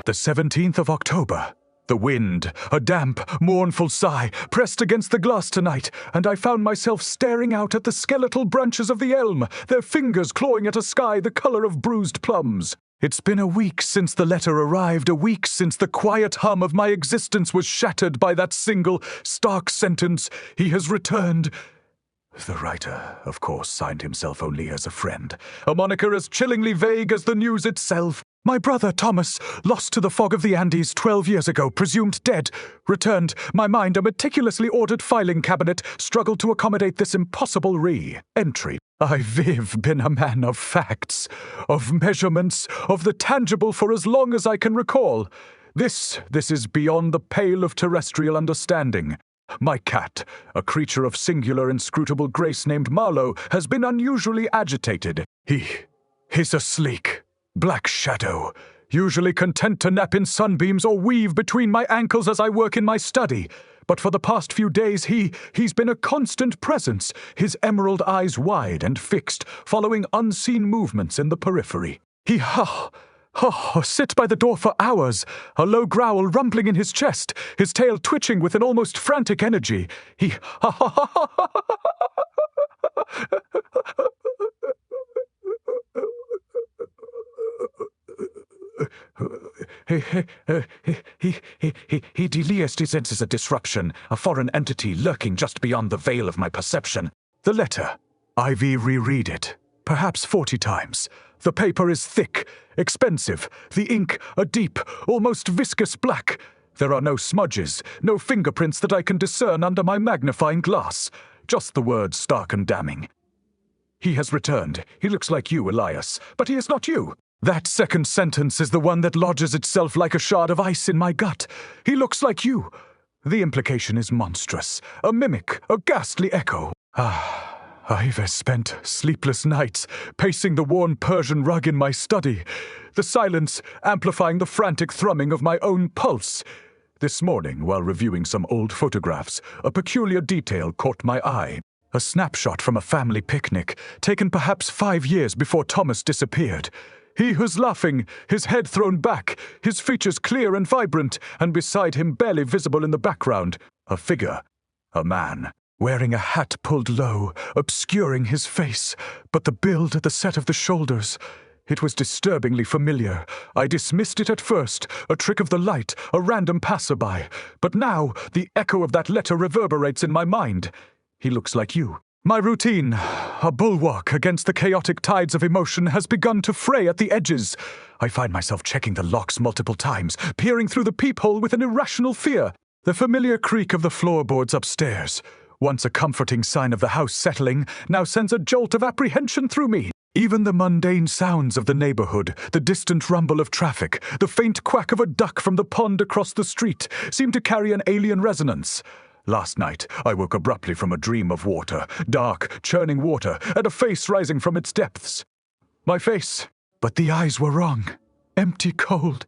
The 17th of October. The wind, a damp, mournful sigh, pressed against the glass tonight, and I found myself staring out at the skeletal branches of the elm, their fingers clawing at a sky the color of bruised plums. It's been a week since the letter arrived, a week since the quiet hum of my existence was shattered by that single, stark sentence, "He has returned." The writer, of course, signed himself only as a friend, a moniker as chillingly vague as the news itself. My brother Thomas, lost to the fog of the Andes 12 years ago, presumed dead, returned. My mind, a meticulously ordered filing cabinet, struggled to accommodate this impossible re-entry. I've been a man of facts, of measurements, of the tangible for as long as I can recall. This is beyond the pale of terrestrial understanding. My cat, a creature of singular inscrutable grace named Marlowe, has been unusually agitated. He's a sleek, black shadow, usually content to nap in sunbeams or weave between my ankles as I work in my study. But for the past few days he's been a constant presence, his emerald eyes wide and fixed, following unseen movements in the periphery. He sit by the door for hours, a low growl rumbling in his chest, his tail twitching with an almost frantic energy. Elias senses a disruption, a foreign entity lurking just beyond the veil of my perception. The letter. Ivy reread it, perhaps 40 times. The paper is thick, expensive, the ink a deep, almost viscous black. There are no smudges, no fingerprints that I can discern under my magnifying glass. Just the words stark and damning. He has returned. He looks like you, Elias, but he is not you. That second sentence is the one that lodges itself like a shard of ice in my gut. He looks like you. The implication is monstrous, a mimic, a ghastly echo. I've spent sleepless nights pacing the worn Persian rug in my study, the silence amplifying the frantic thrumming of my own pulse. This morning, while reviewing some old photographs, a peculiar detail caught my eye. A snapshot from a family picnic, taken perhaps 5 years before Thomas disappeared. He was laughing, his head thrown back, his features clear and vibrant, and beside him barely visible in the background, a figure, a man, wearing a hat pulled low, obscuring his face, but the build, the set of the shoulders. It was disturbingly familiar. I dismissed it at first, a trick of the light, a random passerby, but now the echo of that letter reverberates in my mind. He looks like you. My routine, a bulwark against the chaotic tides of emotion, has begun to fray at the edges. I find myself checking the locks multiple times, peering through the peephole with an irrational fear. The familiar creak of the floorboards upstairs, once a comforting sign of the house settling, now sends a jolt of apprehension through me. Even the mundane sounds of the neighborhood, the distant rumble of traffic, the faint quack of a duck from the pond across the street, seem to carry an alien resonance. Last night, I woke abruptly from a dream of water, dark, churning water, and a face rising from its depths. My face, but the eyes were wrong. Empty, cold.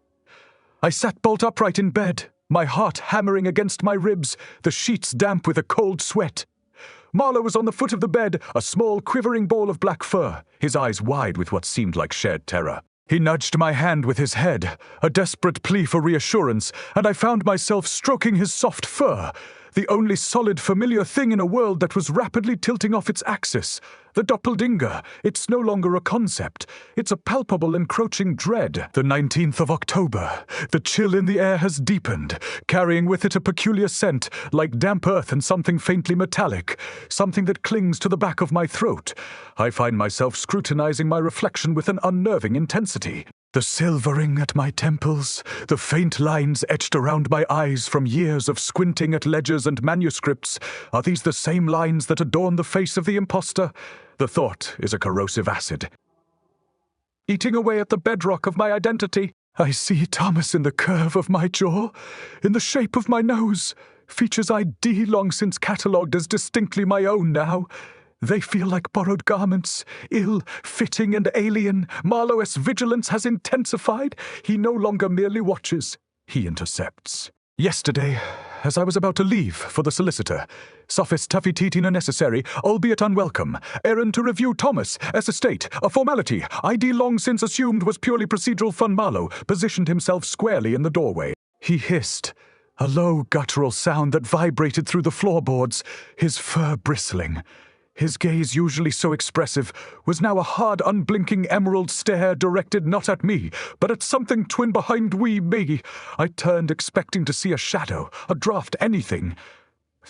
I sat bolt upright in bed, my heart hammering against my ribs, the sheets damp with a cold sweat. Marlowe was on the foot of the bed, a small, quivering ball of black fur, his eyes wide with what seemed like shared terror. He nudged my hand with his head, a desperate plea for reassurance, and I found myself stroking his soft fur, the only solid, familiar thing in a world that was rapidly tilting off its axis. The doppelgänger. It's no longer a concept. It's a palpable, encroaching dread. The 19th of October. The chill in the air has deepened, carrying with it a peculiar scent, like damp earth and something faintly metallic, something that clings to the back of my throat. I find myself scrutinizing my reflection with an unnerving intensity. The silvering at my temples, the faint lines etched around my eyes from years of squinting at ledgers and manuscripts, are these the same lines that adorn the face of the impostor? The thought is a corrosive acid, eating away at the bedrock of my identity. I see Thomas in the curve of my jaw, in the shape of my nose, features I'd long since catalogued as distinctly my own now. They feel like borrowed garments, ill-fitting and alien. Marlowe's vigilance has intensified. He no longer merely watches. He intercepts. Yesterday, as I was about to leave for the solicitor. Sophist tuffy-teetina necessary, albeit unwelcome. Errand to review Thomas, S. estate, a formality. ID long since assumed was purely procedural. Fun Marlowe positioned himself squarely in the doorway. He hissed, a low guttural sound that vibrated through the floorboards, his fur bristling. His gaze, usually so expressive, was now a hard, unblinking emerald stare directed not at me, but at something twin behind wee me. I turned, expecting to see a shadow, a draught, anything.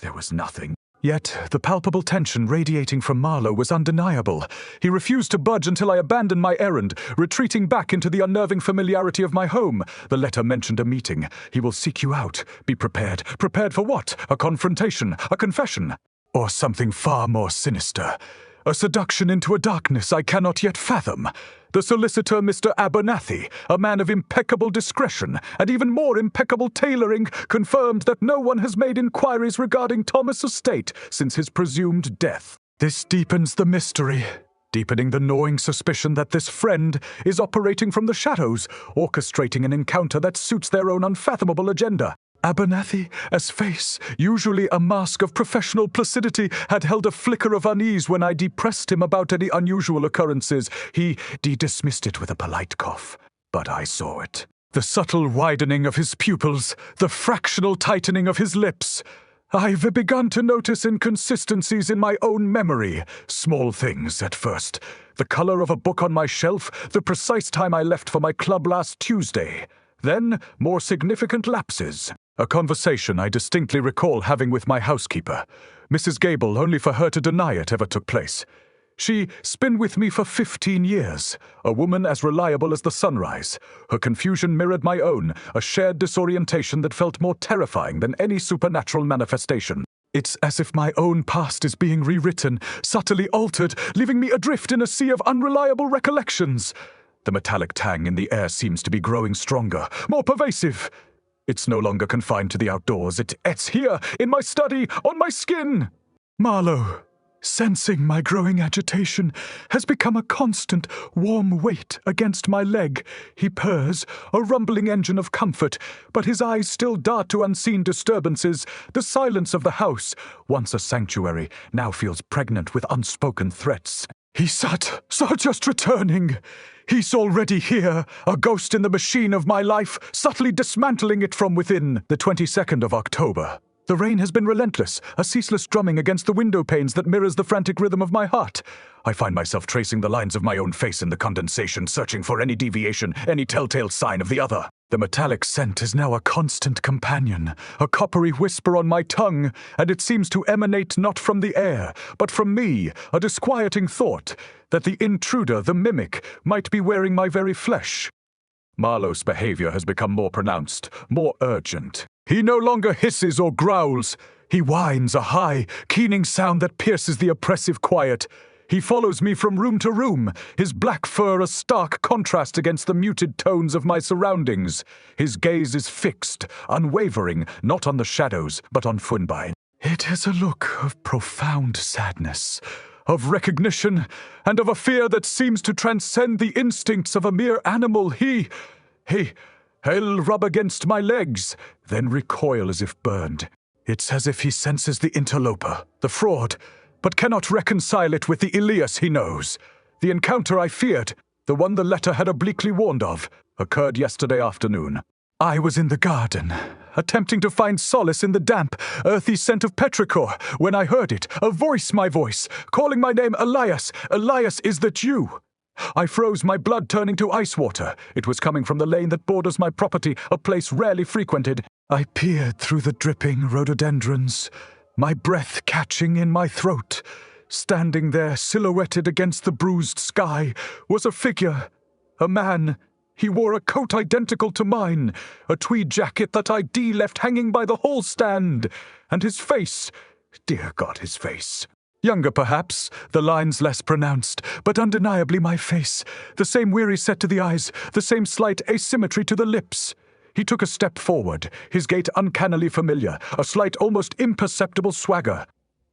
There was nothing. Yet the palpable tension radiating from Marlowe was undeniable. He refused to budge until I abandoned my errand, retreating back into the unnerving familiarity of my home. The letter mentioned a meeting. He will seek you out. Be prepared. Prepared for what? A confrontation? A confession? Or something far more sinister. A seduction into a darkness I cannot yet fathom. The solicitor, Mr. Abernathy, a man of impeccable discretion and even more impeccable tailoring, confirmed that no one has made inquiries regarding Thomas' estate since his presumed death. This deepens the mystery, deepening the gnawing suspicion that this friend is operating from the shadows, orchestrating an encounter that suits their own unfathomable agenda. Abernathy, as face, usually a mask of professional placidity, had held a flicker of unease when I depressed him about any unusual occurrences. He dismissed it with a polite cough. But I saw it. The subtle widening of his pupils, the fractional tightening of his lips. I've begun to notice inconsistencies in my own memory. Small things at first. The color of a book on my shelf, the precise time I left for my club last Tuesday. Then, more significant lapses. A conversation I distinctly recall having with my housekeeper. Mrs. Gable, only for her to deny it ever took place. She's been with me for 15 years, a woman as reliable as the sunrise. Her confusion mirrored my own, a shared disorientation that felt more terrifying than any supernatural manifestation. It's as if my own past is being rewritten, subtly altered, leaving me adrift in a sea of unreliable recollections. The metallic tang in the air seems to be growing stronger, more pervasive. It's no longer confined to the outdoors. It's here, in my study, on my skin. Marlowe, sensing my growing agitation, has become a constant, warm weight against my leg. He purrs, a rumbling engine of comfort, but his eyes still dart to unseen disturbances. The silence of the house, once a sanctuary, now feels pregnant with unspoken threats. He's just returning. He's already here, a ghost in the machine of my life, subtly dismantling it from within. The 22nd of October. The rain has been relentless, a ceaseless drumming against the window panes that mirrors the frantic rhythm of my heart. I find myself tracing the lines of my own face in the condensation, searching for any deviation, any telltale sign of the other. The metallic scent is now a constant companion, a coppery whisper on my tongue, and it seems to emanate not from the air, but from me, a disquieting thought that the intruder, the mimic, might be wearing my very flesh. Marlowe's behavior has become more pronounced, more urgent. He no longer hisses or growls. He whines, a high, keening sound that pierces the oppressive quiet. He follows me from room to room, his black fur a stark contrast against the muted tones of my surroundings. His gaze is fixed, unwavering, not on the shadows, but on Funbine. It has a look of profound sadness, of recognition, and of a fear that seems to transcend the instincts of a mere animal. He'll rub against my legs, then recoil as if burned. It's as if he senses the interloper, the fraud, but cannot reconcile it with the Elias he knows. The encounter I feared, the one the letter had obliquely warned of, occurred yesterday afternoon. I was in the garden, attempting to find solace in the damp, earthy scent of petrichor, when I heard it, my voice, calling my name Elias. Elias, is that you? I froze, my blood turning to ice water. It was coming from the lane that borders my property, a place rarely frequented. I peered through the dripping rhododendrons, my breath catching in my throat. Standing there, silhouetted against the bruised sky, was a figure, a man. He wore a coat identical to mine, a tweed jacket that ID left hanging by the hall stand, and his face, dear God, his face. Younger, perhaps, the lines less pronounced, but undeniably my face, the same weary set to the eyes, the same slight asymmetry to the lips. He took a step forward, his gait uncannily familiar, a slight, almost imperceptible swagger.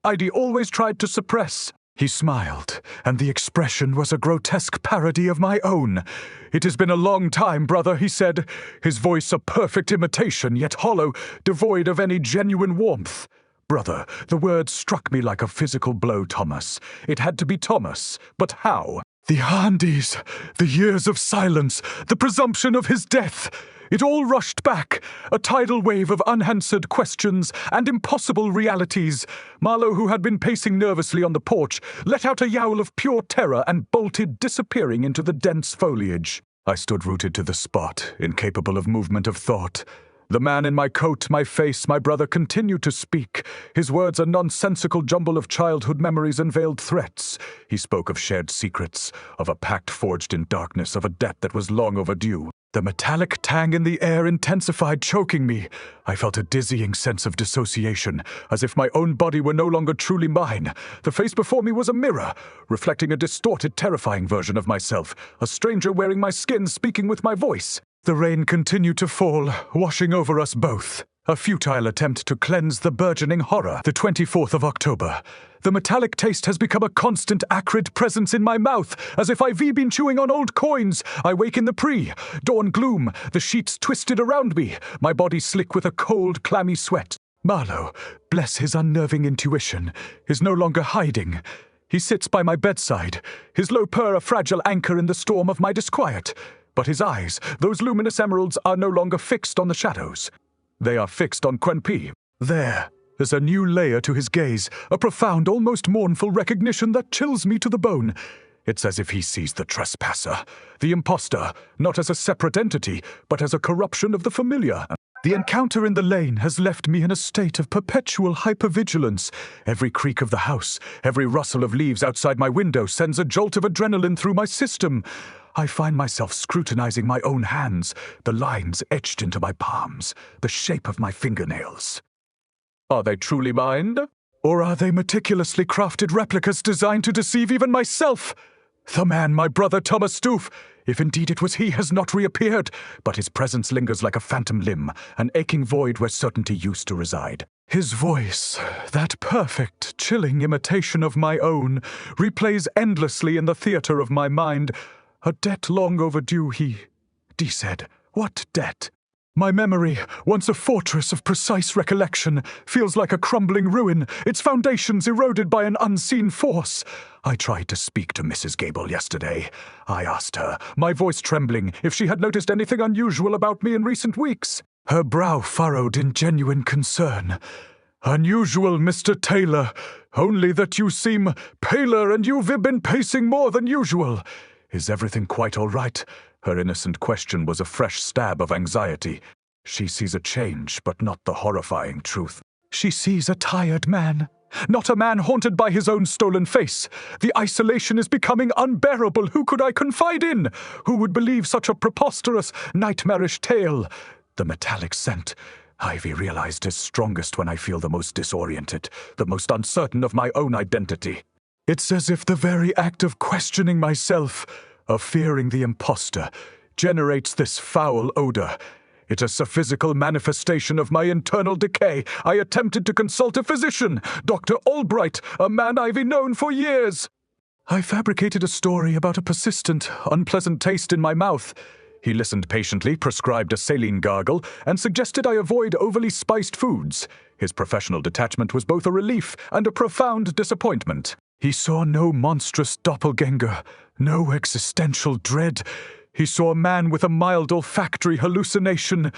ID always tried to suppress. He smiled, and the expression was a grotesque parody of my own. "It has been a long time, brother," he said, his voice a perfect imitation, yet hollow, devoid of any genuine warmth. "Brother," the word struck me like a physical blow, Thomas. It had to be Thomas, but how? The Andes, the years of silence, the presumption of his death. It all rushed back, a tidal wave of unanswered questions and impossible realities. Marlowe, who had been pacing nervously on the porch, let out a yowl of pure terror and bolted, disappearing into the dense foliage. I stood rooted to the spot, incapable of movement of thought. The man in my coat, my face, my brother continued to speak, his words a nonsensical jumble of childhood memories and veiled threats. He spoke of shared secrets, of a pact forged in darkness, of a debt that was long overdue. The metallic tang in the air intensified, choking me. I felt a dizzying sense of dissociation, as if my own body were no longer truly mine. The face before me was a mirror, reflecting a distorted, terrifying version of myself, a stranger wearing my skin, speaking with my voice. The rain continued to fall, washing over us both. A futile attempt to cleanse the burgeoning horror. The 24th of October. The metallic taste has become a constant, acrid presence in my mouth, as if I've been chewing on old coins. I wake in the pre-dawn gloom, the sheets twisted around me, my body slick with a cold, clammy sweat. Marlowe, bless his unnerving intuition, is no longer hiding. He sits by my bedside, his low purr a fragile anchor in the storm of my disquiet. But his eyes, those luminous emeralds, are no longer fixed on the shadows. They are fixed on Quenpi. There's a new layer to his gaze, a profound, almost mournful recognition that chills me to the bone. It's as if he sees the trespasser, the imposter, not as a separate entity, but as a corruption of the familiar. The encounter in the lane has left me in a state of perpetual hypervigilance. Every creak of the house, every rustle of leaves outside my window sends a jolt of adrenaline through my system. I find myself scrutinizing my own hands, the lines etched into my palms, the shape of my fingernails. Are they truly mine? Or are they meticulously crafted replicas designed to deceive even myself? The man, my brother Thomas Stoof, if indeed it was he, has not reappeared, but his presence lingers like a phantom limb, an aching void where certainty used to reside. His voice, that perfect, chilling imitation of my own, replays endlessly in the theater of my mind. A debt long overdue, he said. What debt? My memory, once a fortress of precise recollection, feels like a crumbling ruin, its foundations eroded by an unseen force. I tried to speak to Mrs. Gable yesterday. I asked her, my voice trembling, if she had noticed anything unusual about me in recent weeks. Her brow furrowed in genuine concern. "Unusual, Mr. Taylor, only that you seem paler and you've been pacing more than usual. Is everything quite all right?" Her innocent question was a fresh stab of anxiety. She sees a change, but not the horrifying truth. She sees a tired man, not a man haunted by his own stolen face. The isolation is becoming unbearable. Who could I confide in? Who would believe such a preposterous, nightmarish tale? The metallic scent, Ivy realized, is strongest when I feel the most disoriented, the most uncertain of my own identity. It's as if the very act of questioning myself, of fearing the imposter, generates this foul odor. It is a physical manifestation of my internal decay. I attempted to consult a physician, Dr. Albright, a man I've known for years. I fabricated a story about a persistent, unpleasant taste in my mouth. He listened patiently, prescribed a saline gargle, and suggested I avoid overly spiced foods. His professional detachment was both a relief and a profound disappointment. He saw no monstrous doppelgänger, no existential dread. He saw a man with a mild olfactory hallucination.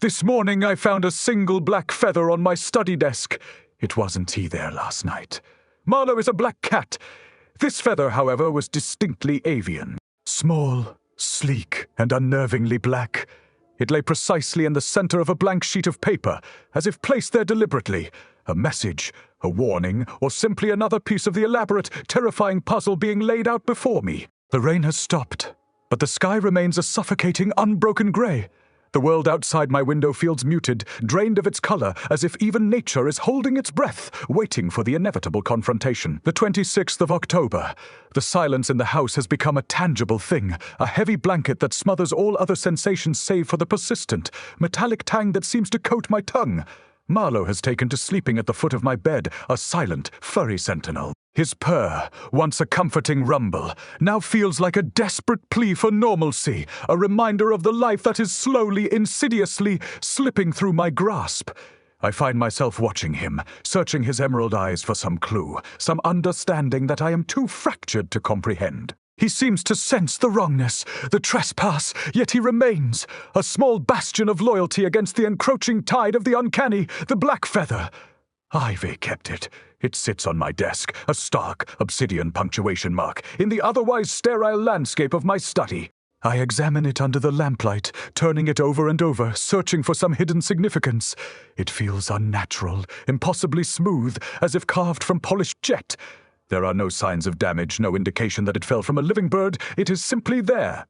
This morning I found a single black feather on my study desk. It wasn't he there last night. Marlowe is a black cat. This feather, however, was distinctly avian. Small, sleek, and unnervingly black. It lay precisely in the center of a blank sheet of paper, as if placed there deliberately. A message, a warning, or simply another piece of the elaborate, terrifying puzzle being laid out before me. The rain has stopped, but the sky remains a suffocating, unbroken gray. The world outside my window feels muted, drained of its color, as if even nature is holding its breath, waiting for the inevitable confrontation. The 26th of October. The silence in the house has become a tangible thing, a heavy blanket that smothers all other sensations save for the persistent, metallic tang that seems to coat my tongue. Marlowe has taken to sleeping at the foot of my bed, a silent, furry sentinel. His purr, once a comforting rumble, now feels like a desperate plea for normalcy, a reminder of the life that is slowly, insidiously slipping through my grasp. I find myself watching him, searching his emerald eyes for some clue, some understanding that I am too fractured to comprehend. He seems to sense the wrongness, the trespass, yet he remains, a small bastion of loyalty against the encroaching tide of the uncanny, the black feather. Ivy kept it. It sits on my desk, a stark, obsidian punctuation mark, in the otherwise sterile landscape of my study. I examine it under the lamplight, turning it over and over, searching for some hidden significance. It feels unnatural, impossibly smooth, as if carved from polished jet. There are no signs of damage, no indication that it fell from a living bird. It is simply there.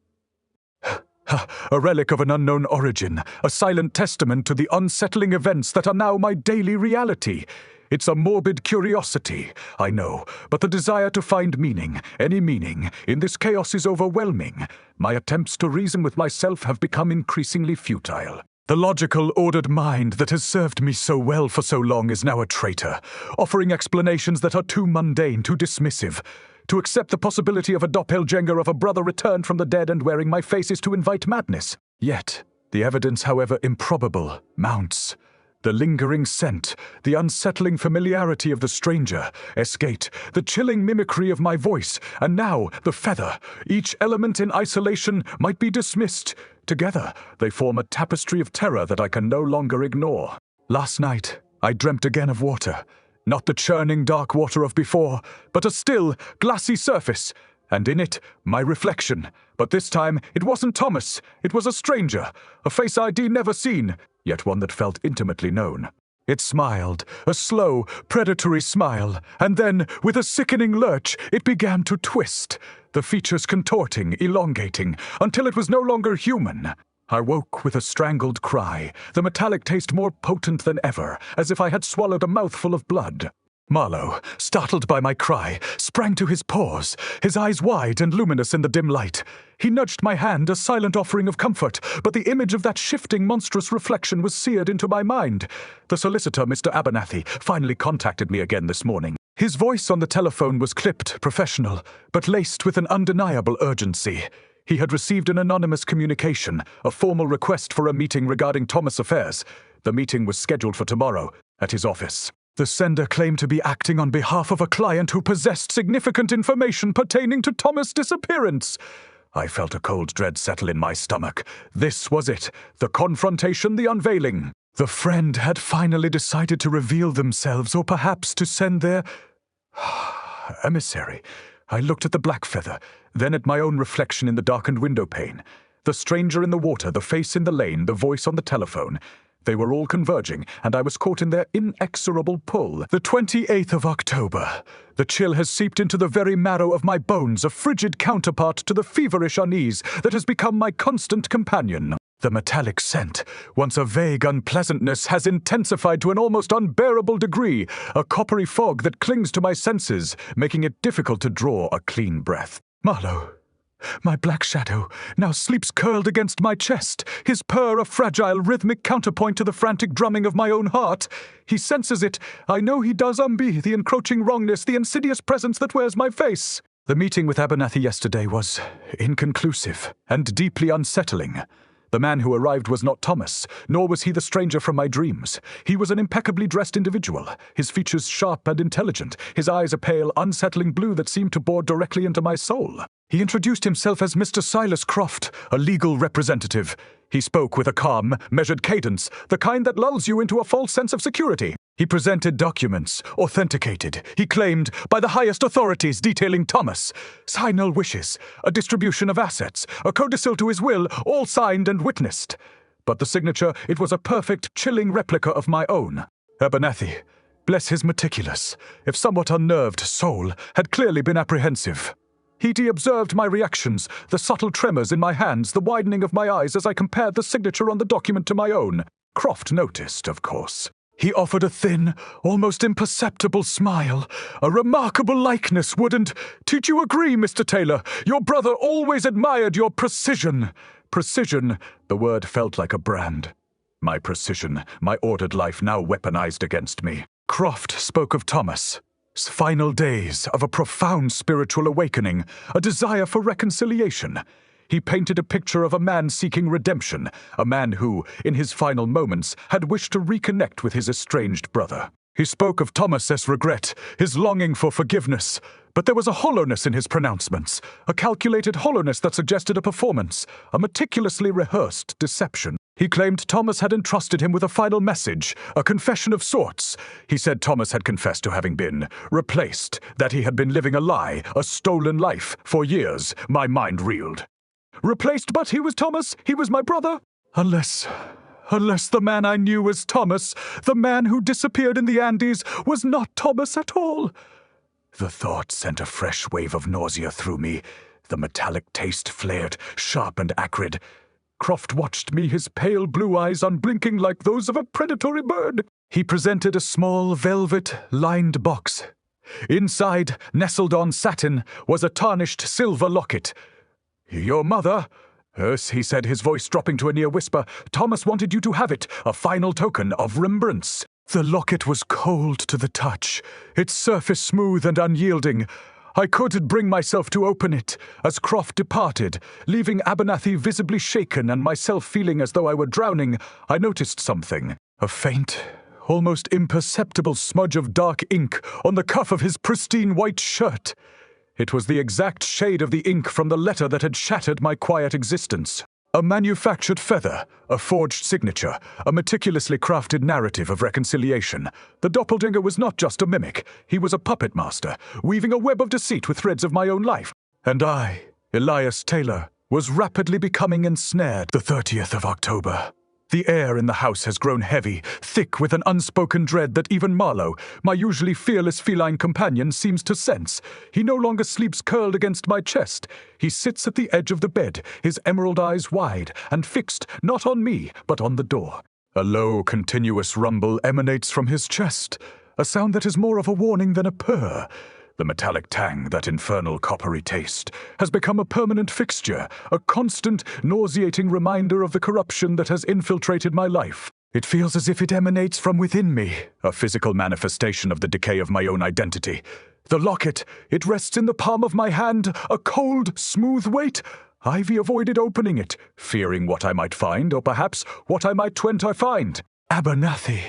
A relic of an unknown origin, a silent testament to the unsettling events that are now my daily reality. It's a morbid curiosity, I know, but the desire to find meaning, any meaning, in this chaos is overwhelming. My attempts to reason with myself have become increasingly futile. The logical, ordered mind that has served me so well for so long is now a traitor, offering explanations that are too mundane, too dismissive. To accept the possibility of a doppelgänger of a brother returned from the dead and wearing my face is to invite madness. Yet, the evidence, however improbable, mounts. The lingering scent, the unsettling familiarity of the stranger, Escate, the chilling mimicry of my voice, and now the feather. Each element in isolation might be dismissed. Together, they form a tapestry of terror that I can no longer ignore. Last night, I dreamt again of water. Not the churning dark water of before, but a still, glassy surface. And in it, my reflection. But this time, it wasn't Thomas. It was a stranger, a face I'd never seen, yet one that felt intimately known. It smiled, a slow, predatory smile, and then, with a sickening lurch, it began to twist, the features contorting, elongating, until it was no longer human. I woke with a strangled cry, the metallic taste more potent than ever, as if I had swallowed a mouthful of blood. Marlowe, startled by my cry, sprang to his paws, his eyes wide and luminous in the dim light. He nudged my hand, a silent offering of comfort, but the image of that shifting, monstrous reflection was seared into my mind. The solicitor, Mr. Abernathy, finally contacted me again this morning. His voice on the telephone was clipped, professional, but laced with an undeniable urgency. He had received an anonymous communication, a formal request for a meeting regarding Thomas' affairs. The meeting was scheduled for tomorrow, at his office. The sender claimed to be acting on behalf of a client who possessed significant information pertaining to Thomas' disappearance. I felt a cold dread settle in my stomach. This was it, the confrontation, the unveiling. The friend had finally decided to reveal themselves, or perhaps to send their emissary. I looked at the black feather, then at my own reflection in the darkened window pane. The stranger in the water, the face in the lane, the voice on the telephone. They were all converging, and I was caught in their inexorable pull. The 28th of October. The chill has seeped into the very marrow of my bones, a frigid counterpart to the feverish unease that has become my constant companion. The metallic scent, once a vague unpleasantness, has intensified to an almost unbearable degree, a coppery fog that clings to my senses, making it difficult to draw a clean breath. Marlowe. My black shadow now sleeps curled against my chest, his purr a fragile, rhythmic counterpoint to the frantic drumming of my own heart. He senses it. I know he does the encroaching wrongness, the insidious presence that wears my face. The meeting with Abernathy yesterday was inconclusive and deeply unsettling. The man who arrived was not Thomas, nor was he the stranger from my dreams. He was an impeccably dressed individual, his features sharp and intelligent, his eyes a pale, unsettling blue that seemed to bore directly into my soul. He introduced himself as Mr. Silas Croft, a legal representative. He spoke with a calm, measured cadence, the kind that lulls you into a false sense of security. He presented documents, authenticated, he claimed, by the highest authorities detailing Thomas. Signal wishes, a distribution of assets, a codicil to his will, all signed and witnessed. But the signature, it was a perfect, chilling replica of my own. Abernathy, bless his meticulous, if somewhat unnerved soul, had clearly been apprehensive. He observed my reactions, the subtle tremors in my hands, the widening of my eyes as I compared the signature on the document to my own. Croft noticed, of course. He offered a thin, almost imperceptible smile. A remarkable likeness, wouldn't? Did you agree, Mr. Taylor? Your brother always admired your precision. Precision, the word felt like a brand. My precision, my ordered life now weaponized against me. Croft spoke of Thomas' final days of a profound spiritual awakening, a desire for reconciliation. He painted a picture of a man seeking redemption, a man who, in his final moments, had wished to reconnect with his estranged brother. He spoke of Thomas's regret, his longing for forgiveness, but there was a hollowness in his pronouncements, a calculated hollowness that suggested a performance, a meticulously rehearsed deception. He claimed Thomas had entrusted him with a final message, a confession of sorts. He said Thomas had confessed to having been replaced, that he had been living a lie, a stolen life, for years. My mind reeled. Replaced, but he was Thomas? He was my brother? Unless the man I knew as Thomas, the man who disappeared in the Andes, was not Thomas at all. The thought sent a fresh wave of nausea through me. The metallic taste flared, sharp and acrid. Croft watched me, his pale blue eyes unblinking like those of a predatory bird. He presented a small velvet-lined box. Inside, nestled on satin, was a tarnished silver locket. "Your mother," he said, his voice dropping to a near whisper, "Thomas wanted you to have it, a final token of remembrance." The locket was cold to the touch, its surface smooth and unyielding. I couldn't bring myself to open it, as Croft departed, leaving Abernathy visibly shaken and myself feeling as though I were drowning. I noticed something, a faint, almost imperceptible smudge of dark ink on the cuff of his pristine white shirt. It was the exact shade of the ink from the letter that had shattered my quiet existence. A manufactured feather, a forged signature, a meticulously crafted narrative of reconciliation. The doppelganger was not just a mimic, he was a puppet master, weaving a web of deceit with threads of my own life. And I, Elias Taylor, was rapidly becoming ensnared. The 30th of October. The air in the house has grown heavy, thick with an unspoken dread that even Marlowe, my usually fearless feline companion, seems to sense. He no longer sleeps curled against my chest. He sits at the edge of the bed, his emerald eyes wide and fixed not on me, but on the door. A low, continuous rumble emanates from his chest, a sound that is more of a warning than a purr. The metallic tang, that infernal coppery taste, has become a permanent fixture, a constant, nauseating reminder of the corruption that has infiltrated my life. It feels as if it emanates from within me, a physical manifestation of the decay of my own identity. The locket, it rests in the palm of my hand, a cold, smooth weight. Ivy avoided opening it, fearing what I might find, or perhaps what I might find. Abernathy,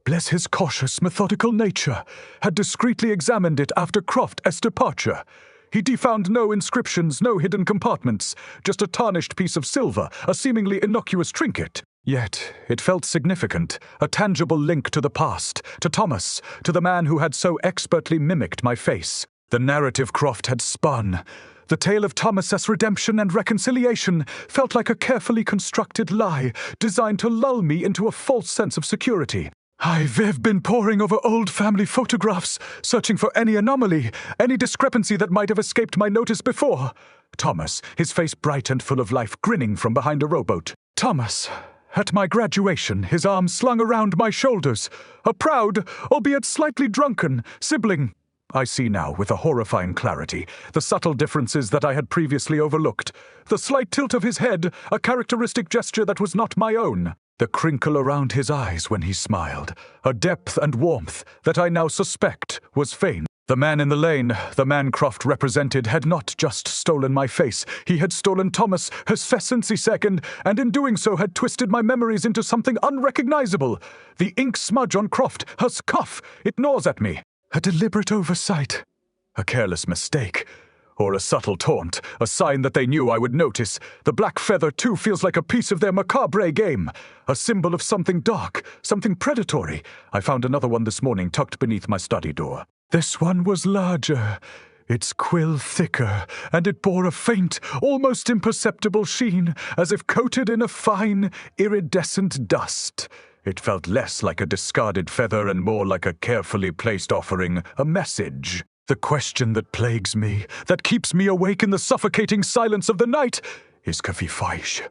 bless his cautious, methodical nature, had discreetly examined it after Croft's departure. He found no inscriptions, no hidden compartments, just a tarnished piece of silver, a seemingly innocuous trinket. Yet it felt significant, a tangible link to the past, to Thomas, to the man who had so expertly mimicked my face. The narrative Croft had spun, the tale of Thomas's redemption and reconciliation, felt like a carefully constructed lie, designed to lull me into a false sense of security. I've been poring over old family photographs, searching for any anomaly, any discrepancy that might have escaped my notice before. Thomas, his face bright and full of life, grinning from behind a rowboat. Thomas, at my graduation, his arms slung around my shoulders. A proud, albeit slightly drunken, sibling. I see now, with a horrifying clarity, the subtle differences that I had previously overlooked. The slight tilt of his head, a characteristic gesture that was not my own. The crinkle around his eyes when he smiled, a depth and warmth that I now suspect was feigned. The man in the lane, the man Croft represented, had not just stolen my face. He had stolen Thomas, his fescency second, and in doing so had twisted my memories into something unrecognizable. The ink smudge on Croft, her cuff, it gnaws at me. A deliberate oversight, a careless mistake, or a subtle taunt, a sign that they knew I would notice. The black feather, too, feels like a piece of their macabre game, a symbol of something dark, something predatory. I found another one this morning tucked beneath my study door. This one was larger, its quill thicker, and it bore a faint, almost imperceptible sheen, as if coated in a fine, iridescent dust. It felt less like a discarded feather and more like a carefully placed offering, a message. The question that plagues me, that keeps me awake in the suffocating silence of the night, is Kafifaish.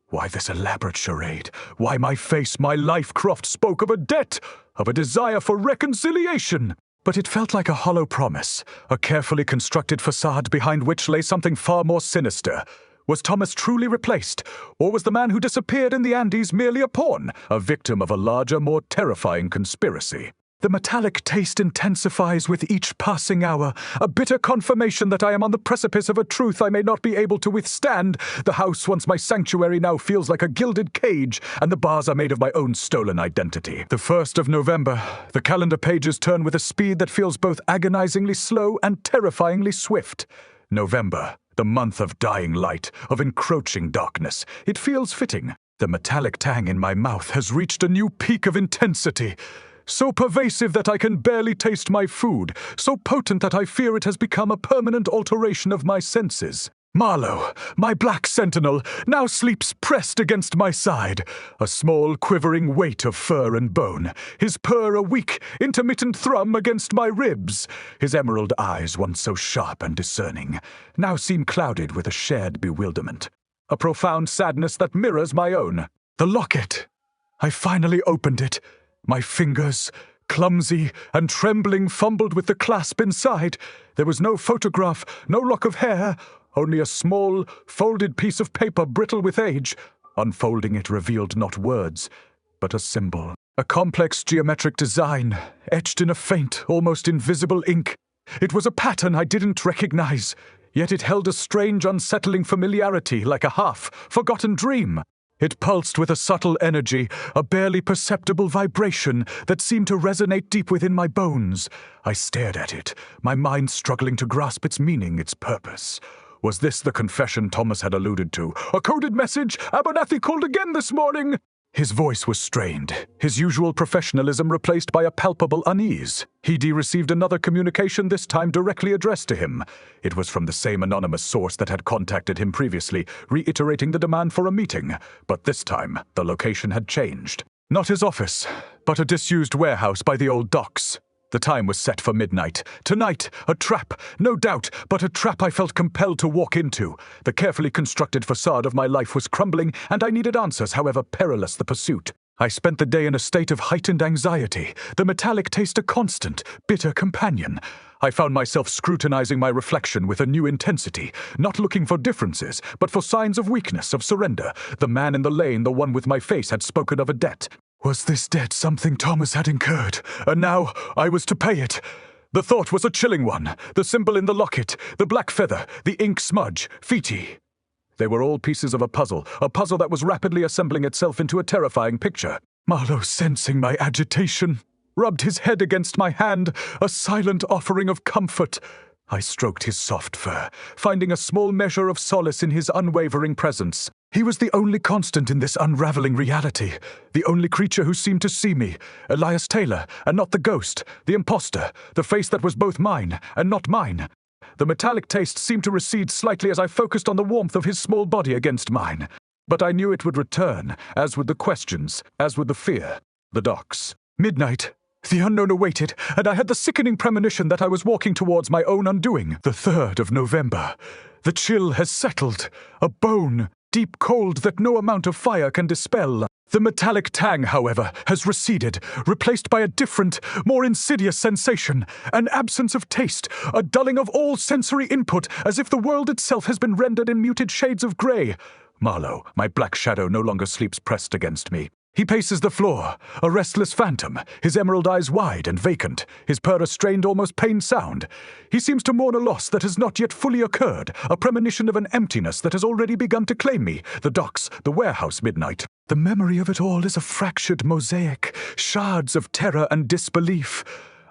Why this elaborate charade? Why my face, my life? Croft spoke of a debt, of a desire for reconciliation. But it felt like a hollow promise, a carefully constructed facade behind which lay something far more sinister. Was Thomas truly replaced, or was the man who disappeared in the Andes merely a pawn, a victim of a larger, more terrifying conspiracy? The metallic taste intensifies with each passing hour, a bitter confirmation that I am on the precipice of a truth I may not be able to withstand. The house, once my sanctuary, now feels like a gilded cage, and the bars are made of my own stolen identity. The 1st of November. The calendar pages turn with a speed that feels both agonizingly slow and terrifyingly swift. November, the month of dying light, of encroaching darkness. It feels fitting. The metallic tang in my mouth has reached a new peak of intensity. So pervasive that I can barely taste my food, so potent that I fear it has become a permanent alteration of my senses. Marlowe, my black sentinel, now sleeps pressed against my side, a small quivering weight of fur and bone, his purr a weak, intermittent thrum against my ribs. His emerald eyes, once so sharp and discerning, now seem clouded with a shared bewilderment, a profound sadness that mirrors my own. The locket. I finally opened it. My fingers, clumsy and trembling, fumbled with the clasp inside. There was no photograph, no lock of hair, only a small, folded piece of paper brittle with age. Unfolding it revealed not words, but a symbol. A complex geometric design, etched in a faint, almost invisible ink. It was a pattern I didn't recognize, yet it held a strange, unsettling familiarity, like a half-forgotten dream. It pulsed with a subtle energy, a barely perceptible vibration that seemed to resonate deep within my bones. I stared at it, my mind struggling to grasp its meaning, its purpose. Was this the confession Thomas had alluded to? A coded message? Abernathy called again this morning! His voice was strained, his usual professionalism replaced by a palpable unease. He'd received another communication, this time directly addressed to him. It was from the same anonymous source that had contacted him previously, reiterating the demand for a meeting. But this time, the location had changed. Not his office, but a disused warehouse by the old docks. The time was set for midnight. Tonight, a trap, no doubt, but a trap I felt compelled to walk into. The carefully constructed facade of my life was crumbling, and I needed answers, however perilous the pursuit. I spent the day in a state of heightened anxiety, the metallic taste a constant, bitter companion. I found myself scrutinizing my reflection with a new intensity, not looking for differences, but for signs of weakness, of surrender. The man in the lane, the one with my face, had spoken of a debt. Was this debt something Thomas had incurred, and now I was to pay it? The thought was a chilling one. The symbol in the locket, the black feather, the ink smudge, Fiti. They were all pieces of a puzzle that was rapidly assembling itself into a terrifying picture. Marlowe, sensing my agitation, rubbed his head against my hand, a silent offering of comfort. I stroked his soft fur, finding a small measure of solace in his unwavering presence. He was the only constant in this unraveling reality, the only creature who seemed to see me, Elias Taylor, and not the ghost, the imposter, the face that was both mine and not mine. The metallic taste seemed to recede slightly as I focused on the warmth of his small body against mine. But I knew it would return, as would the questions, as would the fear. The docks. Midnight. The unknown awaited, and I had the sickening premonition that I was walking towards my own undoing. The 3rd of November. The chill has settled. A bone, deep cold that no amount of fire can dispel. The metallic tang, however, has receded, replaced by a different, more insidious sensation, an absence of taste, a dulling of all sensory input, as if the world itself has been rendered in muted shades of grey. Marlowe, my black shadow, no longer sleeps pressed against me. He paces the floor, a restless phantom, his emerald eyes wide and vacant, his purr a strained, almost pained sound. He seems to mourn a loss that has not yet fully occurred, a premonition of an emptiness that has already begun to claim me, the docks, the warehouse midnight. The memory of it all is a fractured mosaic, shards of terror and disbelief.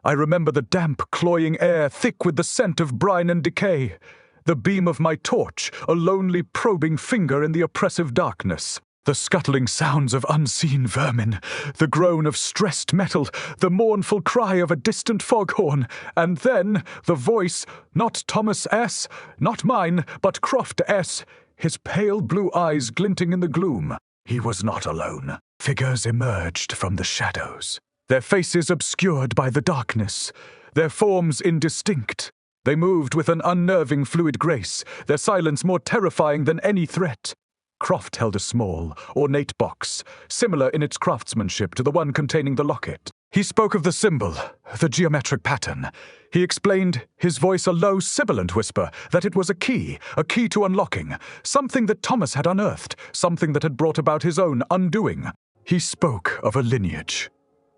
I remember the damp, cloying air, thick with the scent of brine and decay. The beam of my torch, a lonely, probing finger in the oppressive darkness. The scuttling sounds of unseen vermin, the groan of stressed metal, the mournful cry of a distant foghorn, and then the voice, not Thomas S., not mine, but Croft S., his pale blue eyes glinting in the gloom. He was not alone. Figures emerged from the shadows, their faces obscured by the darkness, their forms indistinct. They moved with an unnerving fluid grace, their silence more terrifying than any threat. Croft held a small, ornate box, similar in its craftsmanship to the one containing the locket. He spoke of the symbol, the geometric pattern. He explained, his voice a low, sibilant whisper, that it was a key to unlocking, something that Thomas had unearthed, something that had brought about his own undoing. He spoke of a lineage,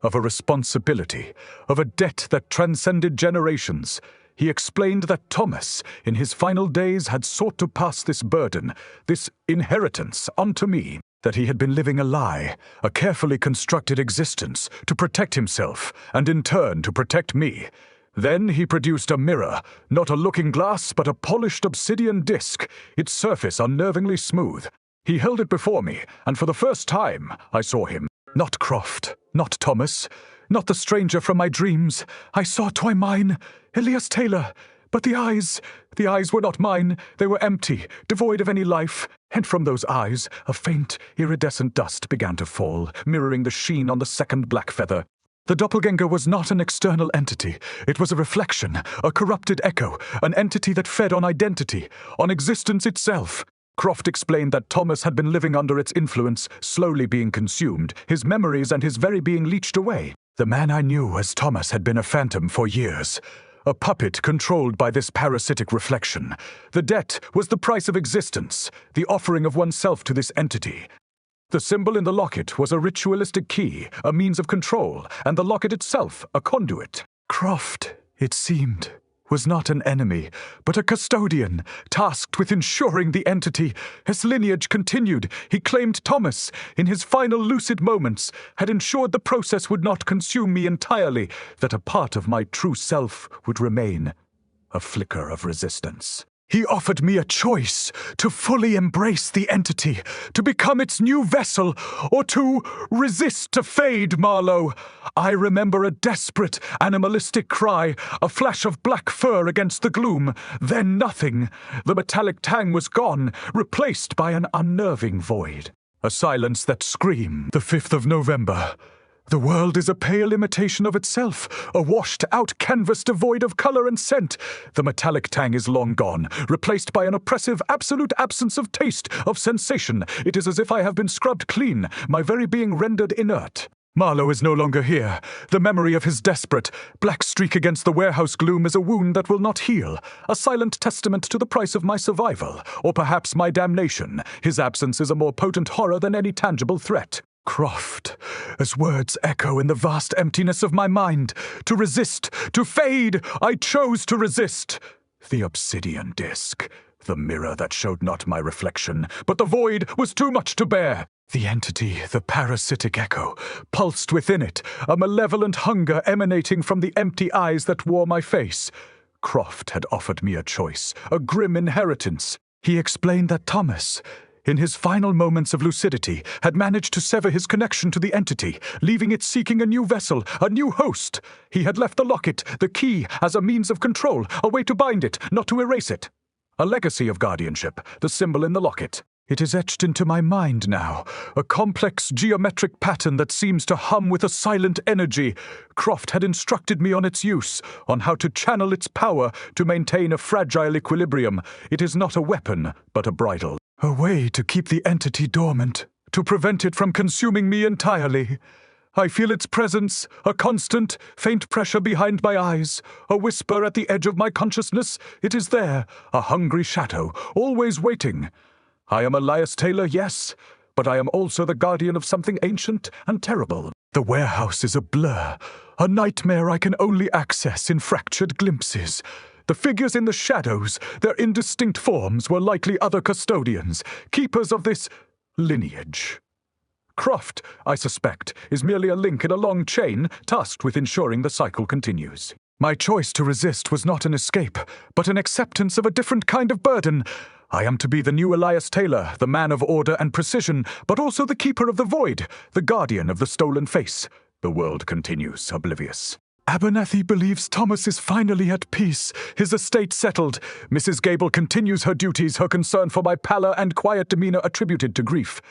of a responsibility, of a debt that transcended generations. He explained that Thomas, in his final days, had sought to pass this burden, this inheritance, onto me, that he had been living a lie, a carefully constructed existence, to protect himself, and in turn to protect me. Then he produced a mirror, not a looking glass, but a polished obsidian disc, its surface unnervingly smooth. He held it before me, and for the first time I saw him. Not Croft, not Thomas, not the stranger from my dreams. I saw twy mine, Elias Taylor. But the eyes were not mine. They were empty, devoid of any life. And from those eyes, a faint, iridescent dust began to fall, mirroring the sheen on the second black feather. The doppelganger was not an external entity. It was a reflection, a corrupted echo, an entity that fed on identity, on existence itself. Croft explained that Thomas had been living under its influence, slowly being consumed, his memories and his very being leached away. The man I knew as Thomas had been a phantom for years, a puppet controlled by this parasitic reflection. The debt was the price of existence, the offering of oneself to this entity. The symbol in the locket was a ritualistic key, a means of control, and the locket itself a conduit. Croft, it seemed, was not an enemy, but a custodian, tasked with ensuring the entity. His lineage continued. He claimed Thomas, in his final lucid moments, had ensured the process would not consume me entirely, that a part of my true self would remain, a flicker of resistance. He offered me a choice to fully embrace the entity, to become its new vessel, or to resist to fade, Marlowe. I remember a desperate, animalistic cry, a flash of black fur against the gloom, then nothing. The metallic tang was gone, replaced by an unnerving void. A silence that screamed. The 5th of November. The world is a pale imitation of itself, a washed-out canvas devoid of color and scent. The metallic tang is long gone, replaced by an oppressive, absolute absence of taste, of sensation. It is as if I have been scrubbed clean, my very being rendered inert. Marlowe is no longer here. The memory of his desperate, black streak against the warehouse gloom is a wound that will not heal, a silent testament to the price of my survival, or perhaps my damnation. His absence is a more potent horror than any tangible threat. Croft, as words echo in the vast emptiness of my mind. To resist, to fade, I chose to resist. The obsidian disc, the mirror that showed not my reflection, but the void was too much to bear. The entity, the parasitic echo, pulsed within it, a malevolent hunger emanating from the empty eyes that wore my face. Croft had offered me a choice, a grim inheritance. He explained that Thomas, in his final moments of lucidity, had managed to sever his connection to the entity, leaving it seeking a new vessel, a new host. He had left the locket, the key, as a means of control, a way to bind it, not to erase it. A legacy of guardianship, the symbol in the locket. It is etched into my mind now, a complex geometric pattern that seems to hum with a silent energy. Croft had instructed me on its use, on how to channel its power to maintain a fragile equilibrium. It is not a weapon, but a bridle. A way to keep the entity dormant, to prevent it from consuming me entirely. I feel its presence, a constant, faint pressure behind my eyes, a whisper at the edge of my consciousness. It is there, a hungry shadow, always waiting. I am Elias Taylor, yes, but I am also the guardian of something ancient and terrible. The warehouse is a blur, a nightmare I can only access in fractured glimpses. The figures in the shadows, their indistinct forms, were likely other custodians, keepers of this lineage. Croft, I suspect, is merely a link in a long chain tasked with ensuring the cycle continues. My choice to resist was not an escape, but an acceptance of a different kind of burden. I am to be the new Elias Taylor, the man of order and precision, but also the keeper of the void, the guardian of the stolen face. The world continues oblivious. Abernathy believes Thomas is finally at peace, his estate settled. Mrs. Gable continues her duties, her concern for my pallor and quiet demeanor attributed to grief.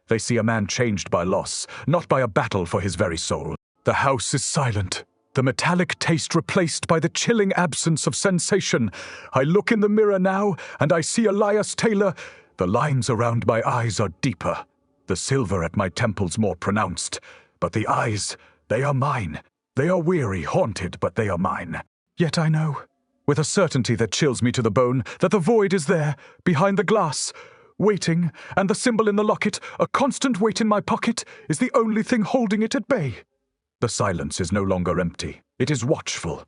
They see a man changed by loss, not by a battle for his very soul. The house is silent, the metallic taste replaced by the chilling absence of sensation. I look in the mirror now, and I see Elias Taylor. The lines around my eyes are deeper, the silver at my temples more pronounced. But the eyes, they are mine. They are weary, haunted, but they are mine. Yet I know, with a certainty that chills me to the bone, that the void is there, behind the glass, waiting, and the symbol in the locket, a constant weight in my pocket, is the only thing holding it at bay. The silence is no longer empty. It is watchful,